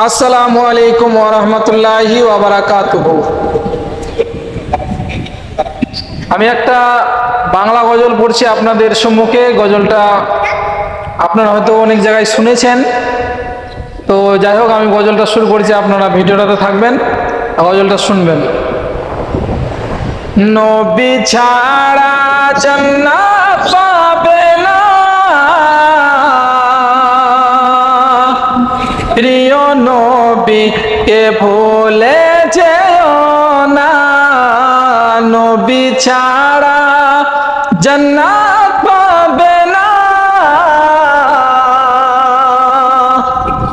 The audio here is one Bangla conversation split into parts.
আসসালামু আলাইকুম ওয়া রাহমাতুল্লাহি ওয়া বারাকাতুহু। আমি একটা বাংলা গজল পড়ছি আপনাদের সম্মুখে। গজলটা আপনারা হয়তো অনেক জায়গায় শুনেছেন, তো যাই হোক আমি গজলটা শুরু করছি, আপনারা ভিডিওটাতে থাকবেন, গজলটা শুনবেন। নবী ছাড়া জান্নাত পাবে না, প্রিয় নবীকে ভুলে যেও না। নবী ছাড়া জান্নাত পাবে না,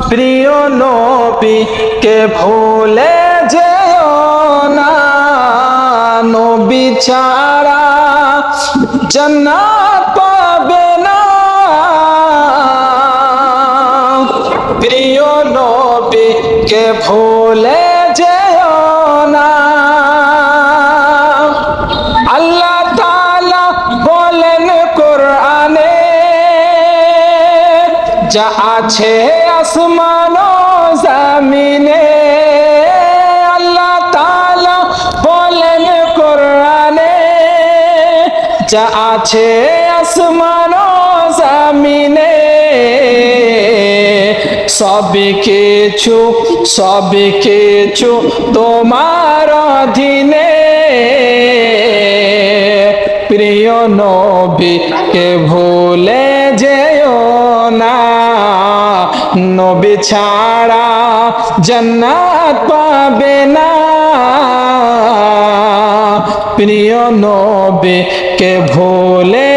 প্রিয় নবীকে ভুলে যেও না। নবী ছাড়া জান্নাত পাবে না, প্রিয় নবীকে ভুলে যেও না। আল্লাহ তাআলা বলেন কোরআনে, যা আছে আসমান ও জমিনে। আল্লাহ তাআলা বলেন কোরআনে, যা আছে আসমান ও জমিনে। সব কিছু তোমার অধীনে, প্রিয় নবীকে ভুলে যেও না। নবী ছাড়া জান্নাত পাবে না, প্রিয় নবীকে ভুলে